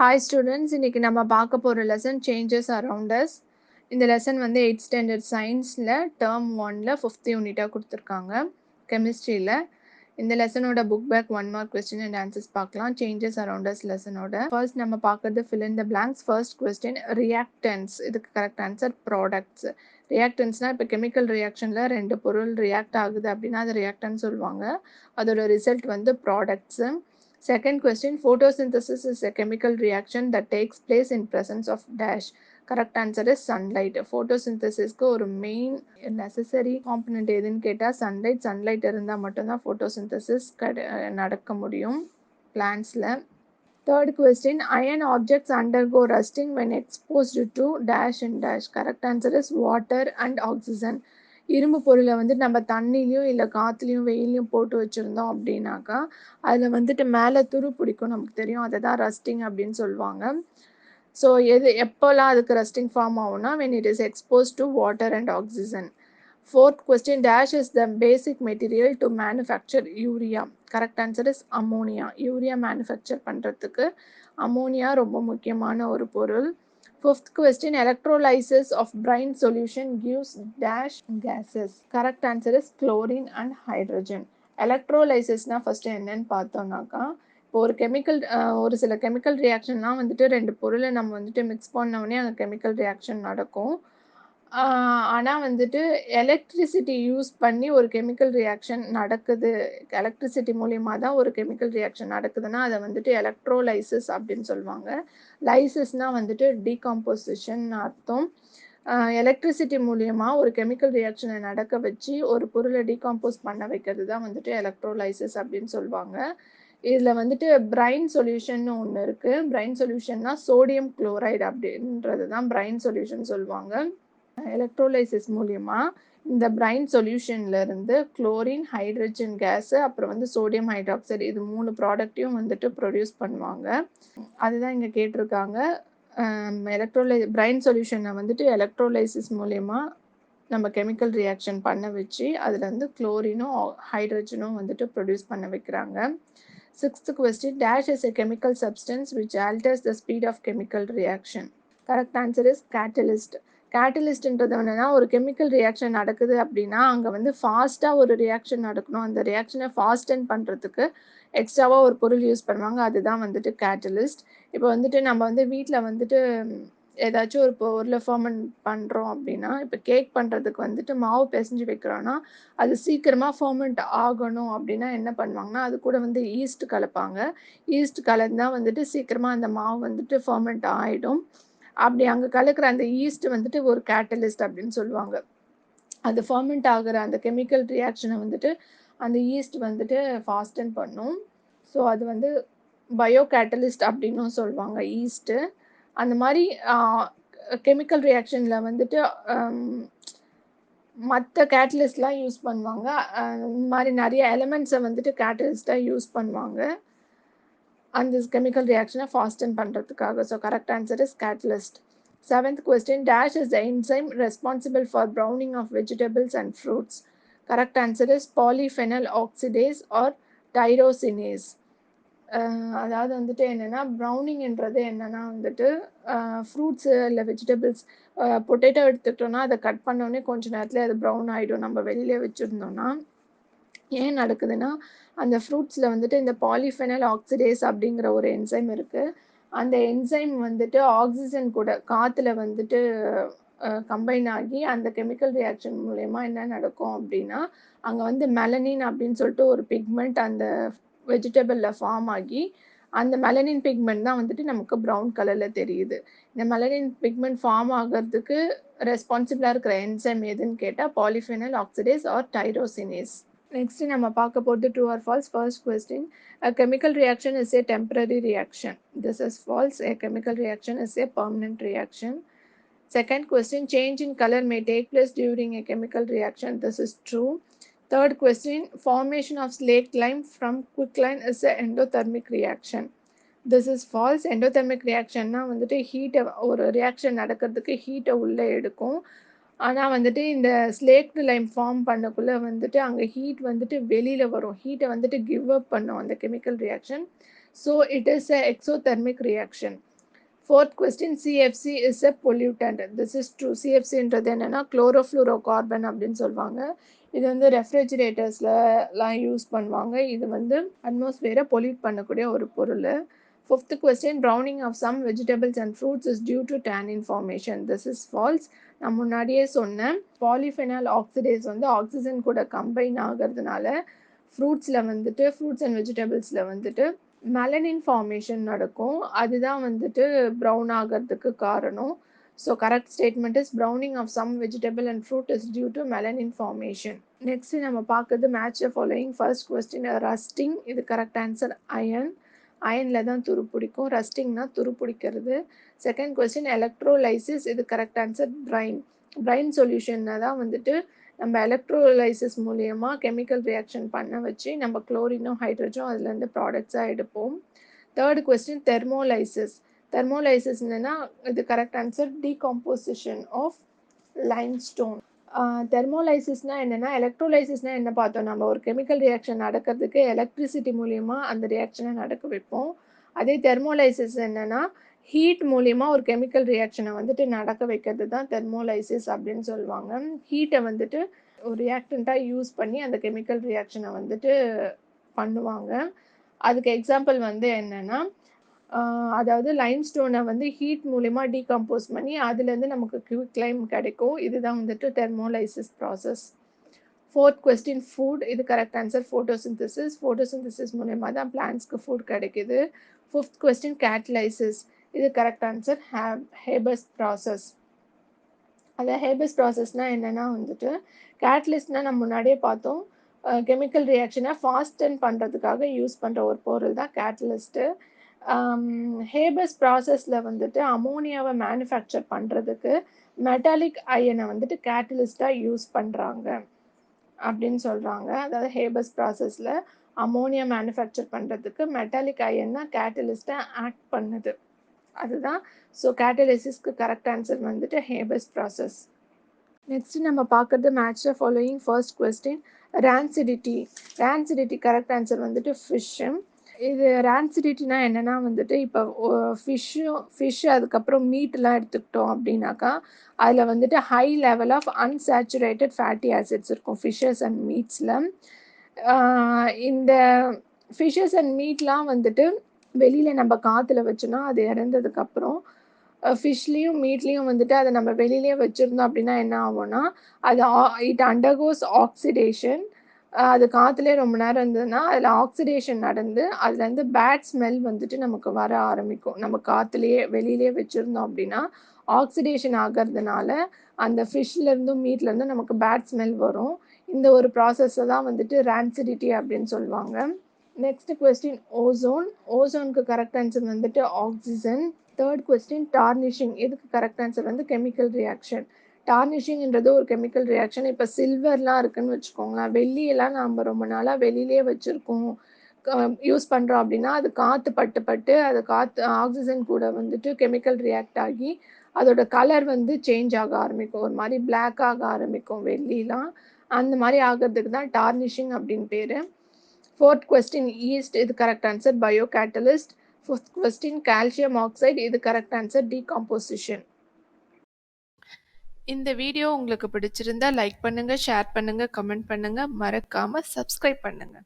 Hi students, இன்னைக்கு நம்ம பார்க்க போகிற லெசன் சேஞ்சஸ் அரவுண்ட் அஸ். இந்த லெசன் வந்து 8th ஸ்டாண்டர்ட் சயின்ஸில் டேர்ம் 1ல் 5th யூனிட்டாக கொடுத்துருக்காங்க கெமிஸ்ட்ரியில். இந்த லெசனோட book back 1 mark question and answers பார்க்கலாம். சேஞ்சஸ் அரவுண்ட் அஸ் லெசனோட ஃபர்ஸ்ட் நம்ம பார்க்கறது fill in the blanks. First question reactants. இதுக்கு கரெக்ட் ஆன்சர் ப்ராடக்ட்ஸ். ரியாக்டன்ஸ்னால் இப்போ கெமிக்கல் ரியாக்ஷனில் ரெண்டு பொருள் ரியாக்ட் ஆகுது அப்படின்னா அது ரியாக்டன்ஸ் சொல்லுவாங்க. அதோட ரிசல்ட் வந்து products. Second question, photosynthesis is a chemical reaction that takes place in presence of dash. Correct answer is sunlight. Photosynthesis க்கு ஒரு main necessary component எதுன்னு கேட்டால் sunlight. Sunlight இருந்தால் மட்டும்தான் photosynthesis நடக்க முடியும் பிளான்ஸில். Third question, iron objects undergo rusting when exposed to dash and dash. Correct answer is water and oxygen. இரும்பு பொருளை வந்து நம்ம தண்ணிலையும் இல்லை காற்றுலையும் வெயிலையும் போட்டு வச்சுருந்தோம் அப்படின்னாக்கா அதில் வந்துட்டு மேலே துரு பிடிக்கும், நமக்கு தெரியும். அதை தான் ரஸ்டிங் அப்படின்னு சொல்லுவாங்க. ஸோ எப்போல்லாம் அதுக்கு ரஸ்டிங் ஃபார்ம் ஆகும்னா when it is exposed to water and oxygen. Fourth question, dash is the basic material to manufacture urea. Correct answer is ammonia. Urea manufacture பண்ணுறதுக்கு அமோனியா ரொம்ப முக்கியமான ஒரு பொருள். Fifth question, electrolysis of brine solution gives dash gases. Correct answer is chlorine and hydrogen. எலக்ட்ரோலைசிஸ்னால் first என்னன்னு பார்த்தோம்னாக்கா, இப்போ ஒரு சில கெமிக்கல் ரியாக்ஷன்லாம் வந்துட்டு ரெண்டு பொருளை நம்ம வந்துட்டு மிக்ஸ் பண்ணோடனே அங்கே கெமிக்கல் ரியாக்ஷன் நடக்கும். ஆனால் வந்துட்டு எலக்ட்ரிசிட்டி யூஸ் பண்ணி ஒரு கெமிக்கல் ரியாக்ஷன் நடக்குது, எலக்ட்ரிசிட்டி மூலியமாக தான் ஒரு கெமிக்கல் ரியாக்ஷன் நடக்குதுன்னா அதை வந்துட்டு எலக்ட்ரோலைசிஸ் அப்படின்னு சொல்லுவாங்க. லைசிஸ்னால் வந்துட்டு டீகாம்போசிஷன் அர்த்தம். எலக்ட்ரிசிட்டி மூலியமாக ஒரு கெமிக்கல் ரியாக்ஷனை நடக்க வச்சு ஒரு பொருளை டீகாம்போஸ் பண்ண வைக்கிறது தான் வந்துட்டு எலக்ட்ரோலைசிஸ் அப்படின்னு சொல்லுவாங்க. இதில் வந்துட்டு பிரைன் சொல்யூஷன் ஒன்று இருக்குது. பிரைன் சொல்யூஷன்னா சோடியம் குளோரைடு அப்படின்றது தான் பிரைன் சொல்யூஷன் சொல்லுவாங்க. எலக்ட்ரோலைசிஸ் மூலியமா இந்த பிரைன் சொல்யூஷன்ல இருந்து குளோரின், ஹைட்ரஜன் கேஸு, அப்புறம் வந்து சோடியம் ஹைட்ராக்சைடு, இது 3 ப்ராடக்டையும் வந்துட்டு ப்ரொடியூஸ் பண்ணுவாங்க. அதுதான் இங்கே கேட்டிருக்காங்க. பிரைன் சொல்யூஷனை வந்துட்டு எலக்ட்ரோலைசிஸ் மூலியமா நம்ம கெமிக்கல் ரியாக்ஷன் பண்ண வச்சு அதுலேருந்து குளோரினும் ஹைட்ரஜனும் வந்துட்டு ப்ரொடியூஸ் பண்ண வைக்கிறாங்க. Sixth question, dash is a chemical substance which alters the speed of chemical reaction. Correct answer is catalyst. கேட்டலிஸ்ட்ன்றது என்னன்னா, ஒரு கெமிக்கல் ரியாக்ஷன் நடக்குது அப்படின்னா அங்கே வந்து ஃபாஸ்ட்டாக ஒரு ரியாக்ஷன் நடக்கணும். அந்த ரியாக்ஷனை ஃபாஸ்டன் பண்ணுறதுக்கு எக்ஸ்ட்ராவாக ஒரு பொருள் யூஸ் பண்ணுவாங்க. அதுதான் வந்துட்டு கேட்டலிஸ்ட். இப்போ வந்துட்டு நம்ம வந்து வீட்டில் வந்துட்டு ஏதாச்சும் ஒரு பொருளை ஃபர்மெண்ட் பண்ணுறோம் அப்படின்னா, இப்போ கேக் பண்ணுறதுக்கு வந்துட்டு மாவு பிசைஞ்சு வைக்கிறோன்னா அது சீக்கிரமாக ஃபர்மெண்ட் ஆகணும் அப்படின்னா என்ன பண்ணுவாங்கன்னா, அது கூட வந்து ஈஸ்ட் கலப்பாங்க. ஈஸ்ட் கலந்தால் வந்துட்டு சீக்கிரமாக அந்த மாவு வந்துட்டு ஃபர்மெண்ட் ஆகிடும். அப்படி அங்கே கலக்கிற அந்த ஈஸ்ட் வந்துட்டு ஒரு கேட்டலிஸ்ட் அப்படின்னு சொல்லுவாங்க. அது ஃபர்மெண்ட் ஆகிற அந்த கெமிக்கல் ரியாக்ஷனை வந்துட்டு அந்த ஈஸ்ட் வந்துட்டு ஃபாஸ்டன் பண்ணும். ஸோ அது வந்து பயோ கேட்டலிஸ்ட் அப்படின்னும் சொல்லுவாங்க ஈஸ்ட்டு. அந்த மாதிரி கெமிக்கல் ரியாக்ஷனில் வந்துட்டு மற்ற கேட்டலிஸ்ட்லாம் யூஸ் பண்ணுவாங்க. இந்த மாதிரி நிறைய எலிமெண்ட்ஸை வந்துட்டு கேட்டலிஸ்ட்டாக யூஸ் பண்ணுவாங்க அந்த கெமிக்கல் ரியாக்ஷனை ஃபாஸ்டன் பண்ணுறதுக்காக. So correct answer is catalyst. Seventh question, dash is the enzyme responsible for browning of vegetables and fruits. Correct answer is polyphenol oxidase or tyrosinase. அதாவது வந்துட்டு என்னென்னா, ப்ரௌனிங்ன்றது என்னென்னா வந்துட்டு ஃப்ரூட்ஸு இல்லை வெஜிடபிள்ஸ், பொட்டேட்டோ எடுத்துக்கிட்டோன்னா அதை கட் பண்ணோடனே கொஞ்சம் நேரத்தில் அது ப்ரௌன் ஆகிடும் நம்ம வெளியிலே வச்சுருந்தோன்னா. ஏன் நடக்குதுன்னா, அந்த ஃப்ரூட்ஸில் வந்துட்டு இந்த பாலிஃபெனல் ஆக்சிடேஸ் அப்படிங்கிற ஒரு என்சைம் இருக்குது. அந்த என்சைம் வந்துட்டு ஆக்சிஜன் கூட காற்றுல வந்துட்டு கம்பைன் ஆகி அந்த கெமிக்கல் ரியாக்ஷன் மூலயமா என்ன நடக்கும் அப்படின்னா, அங்கே வந்து மெலனின் அப்படின்னு சொல்லிட்டு ஒரு பிக்மெண்ட் அந்த வெஜிடபிளில் ஃபார்ம் ஆகி அந்த மெலனின் பிக்மெண்ட் தான் வந்துட்டு நமக்கு ப்ரௌன் கலரில் தெரியுது. இந்த மெலனின் பிக்மெண்ட் ஃபார்ம் ஆகிறதுக்கு ரெஸ்பான்சிபிளாக இருக்கிற என்சைம் எதுன்னு கேட்டால் பாலிஃபெனல் ஆக்சிடேஸ் ஆர் டைரோசினேஸ். நெக்ஸ்ட் நம்ம பார்க்க போகிறது true or false. First question, a chemical reaction is a temporary reaction. This is false. A chemical reaction is a permanent reaction. Second question, change in color may take place during a chemical reaction. This is true. Third question, formation of slaked lime from quicklime is a endothermic reaction. This is false. endothermic reactionனா வந்துட்டு ஹீட்டை, ஒரு reaction நடக்கிறதுக்கு ஹீட்டை உள்ளே எடுக்கும். ஆனால் வந்துட்டு இந்த ஸ்லேக்டு லைம் ஃபார்ம் பண்ணக்குள்ளே வந்துட்டு அங்கே ஹீட் வந்துட்டு வெளியில் வரும். ஹீட்டை வந்துட்டு கிவ் அப் பண்ணும் அந்த chemical reaction. So it is a exothermic reaction. Fourth question, CFC is a pollutant. This is true. CFCன்றது என்னன்னா குளோரோஃப்ளூரோகார்பன் அப்படின்னு சொல்லுவாங்க. இது வந்து ரெஃப்ரிஜிரேட்டர்ஸ்லாம் யூஸ் பண்ணுவாங்க. இது வந்து அட்மாஸ்பியரை பொல்யூட் பண்ணக்கூடிய ஒரு பொருள். Fifth question, browning of some vegetables and fruits is due to tannin formation. This is false. நான் முன்னாடியே சொன்னேன், பாலிஃபெனால் ஆக்சிடேஸ் வந்து ஆக்சிஜன் கூட கம்பைன் ஆகிறதுனால ஃப்ரூட்ஸில் வந்துட்டு ஃப்ரூட்ஸ் அண்ட் வெஜிடபிள்ஸில் வந்துட்டு மெலனின் ஃபார்மேஷன் நடக்கும். அதுதான் வந்துட்டு ப்ரௌன் ஆகிறதுக்கு காரணம். So correct statement is browning of some vegetable and fruit is due to melanin formation. Next நம்ம பார்க்குறது match the following. First question rusting, இது கரெக்ட் ஆன்சர் அயன். அயனில் தான் துரு பிடிக்கும். ரஸ்டிங்னா துரு பிடிக்கிறது. செகண்ட் கொஸ்டின் எலக்ட்ரோலைசிஸ், இது கரெக்ட் ஆன்சர் பிரைன். பிரைன் சொல்யூஷன்னா தான் வந்துட்டு நம்ம எலக்ட்ரோலைசிஸ் மூலியமாக கெமிக்கல் ரியாக்ஷன் பண்ண வச்சு நம்ம குளோரினும் ஹைட்ரஜனும் அதுலேருந்து ப்ராடக்ட்ஸாக எடுப்போம். Third question thermolysis. தெர்மோலைசிஸ்னா இது correct answer decomposition of limestone. தெர்மோலைசிஸ்னா என்னென்னா, எலக்ட்ரோலைசிஸ்னால் என்ன பார்த்தோம், நம்ம ஒரு கெமிக்கல் ரியாக்ஷன் நடக்கிறதுக்கு எலக்ட்ரிசிட்டி மூலியமாக அந்த ரியாக்ஷனை நடக்க வைப்போம். அதே தெர்மோலைசிஸ் என்னென்னா ஹீட் மூலிமா ஒரு கெமிக்கல் ரியாக்ஷனை வந்துட்டு நடக்க வைக்கிறது தான் தெர்மோலைசிஸ் அப்படின்னு சொல்லுவாங்க. ஹீட்டை வந்துட்டு ஒரு ரியாக்டண்ட்டாக யூஸ் பண்ணி அந்த கெமிக்கல் ரியாக்ஷனை வந்துட்டு பண்ணுவாங்க. அதுக்கு எக்ஸாம்பிள் வந்து என்னென்னா, அதாவது லைம்ஸ்டோனை வந்து ஹீட் மூலிமா டீகம்போஸ் பண்ணி அதுலேருந்து நமக்கு குவிக்லைம் கிடைக்கும். இதுதான் வந்துட்டு தெர்மோலைசிஸ் ப்ராசஸ். ஃபோர்த் கொஸ்டின் ஃபுட், இது கரெக்ட் ஆன்சர் ஃபோட்டோசிந்தசிஸ். ஃபோட்டோசிந்தசிஸ் மூலயமா தான் பிளான்ஸ்க்கு ஃபுட் கிடைக்குது. ஃபிஃப்த் கொஸ்டின் கேட்டலைசிஸ், இது கரெக்ட் ஆன்சர் ஹேபஸ் ப்ராசஸ். அதாவது ஹேபஸ் ப்ராசஸ்னால் என்னென்னா வந்துட்டு கேட்டலிஸ்ட்னால் நம்ம முன்னாடியே பார்த்தோம், கெமிக்கல் ரியாக்ஷனை ஃபாஸ்டன் பண்ணுறதுக்காக யூஸ் பண்ணுற ஒரு பொருள் தான் கேட்டலிஸ்ட்டு. ஹேபஸ் ப்ராசஸில் வந்துட்டு அமோனியாவை மேனுஃபேக்சர் பண்ணுறதுக்கு மெட்டாலிக் அயனை வந்துட்டு கேட்டலிஸ்ட்டாக யூஸ் பண்ணுறாங்க அப்படின்னு சொல்கிறாங்க. அதாவது ஹேபஸ் ப்ராசஸில் அமோனியா மேனுஃபேக்சர் பண்ணுறதுக்கு மெட்டாலிக் அயன் தான் கேட்டலிஸ்ட்டாக ஆக்ட் பண்ணுது. அதுதான். ஸோ கேட்டலிசிஸ்க்கு கரெக்ட் ஆன்சர் வந்துட்டு ஹேபஸ் ப்ராசஸ். நெக்ஸ்ட் நம்ம பார்க்குறது match the following. First question rancidity. Rancidity correct answer வந்துட்டு ஃபிஷ்ஷு. இது ரான்சிடிட்டினா என்னென்னா வந்துட்டு இப்போ ஃபிஷ்ஷு அதுக்கப்புறம் மீட்லாம் எடுத்துக்கிட்டோம் அப்படின்னாக்கா அதில் வந்துட்டு high level of unsaturated fatty acids இருக்கும் ஃபிஷ்ஷஸ் அண்ட் மீட்ஸில். இந்த ஃபிஷ்ஷஸ் அண்ட் மீட்லாம் வந்துட்டு வெளியில் நம்ம காற்றுல வச்சோன்னா அது இறந்ததுக்கப்புறம் ஃபிஷ்லேயும் மீட்லேயும் வந்துட்டு அதை நம்ம வெளியிலே வச்சுருந்தோம் அப்படின்னா என்ன ஆகும்னா அது இட் அண்டர்கோஸ் ஆக்சிடேஷன். அது காற்றுலேயே ரொம்ப நேரம் இருந்ததுன்னா அதில் ஆக்சிடேஷன் நடந்து அதுலேருந்து பேட் ஸ்மெல் வந்துட்டு நமக்கு வர ஆரம்பிக்கும். நம்ம காற்றுலேயே வெளியிலே வச்சுருந்தோம் அப்படின்னா ஆக்சிடேஷன் ஆகிறதுனால அந்த ஃபிஷ்லேருந்தும் மீட்லேருந்தும் நமக்கு பேட் ஸ்மெல் வரும். இந்த ஒரு ப்ராசஸை தான் வந்துட்டு ரான்சிடிட்டி அப்படின்னு சொல்லுவாங்க. Next question ozone. ஓசோனுக்கு கரெக்ட் ஆன்சர் வந்துட்டு ஆக்சிஜன். தேர்ட் கொஸ்டின் டார்னிஷிங், இதுக்கு கரெக்ட் ஆன்சர் வந்து கெமிக்கல் ரியாக்ஷன். டார்னிஷிங்ன்றது ஒரு கெமிக்கல் ரியாக்ஷன். இப்போ சில்வர்லாம் இருக்குதுன்னு வச்சுக்கோங்களேன், வெள்ளியெல்லாம் நம்ம ரொம்ப நாளாக வெளியிலே வச்சுருக்கோம் யூஸ் பண்ணுறோம் அப்படின்னா அது காற்று பட்டு அது காற்று ஆக்சிஜன் கூட வந்துட்டு கெமிக்கல் ரியாக்ட் ஆகி அதோட கலர் வந்து சேஞ்ச் ஆக ஆரம்பிக்கும், ஒரு மாதிரி பிளாக் ஆக ஆரம்பிக்கும் வெள்ளிலாம். அந்த மாதிரி ஆகிறதுக்கு தான் டார்னிஷிங் அப்படின்னு பேர். ஃபோர்த் கொஸ்டின் ஈஸ்ட், இது correct answer bio catalyst. Fifth question calcium oxide, இது கரெக்ட் ஆன்சர் டீகாம்போசிஷன். இந்த வீடியோ உங்களுக்கு பிடிச்சிருந்தா லைக் பண்ணுங்க, ஷேர் பண்ணுங்க, கமெண்ட் பண்ணுங்க, மறக்காம சப்ஸ்கிரைப் பண்ணுங்க.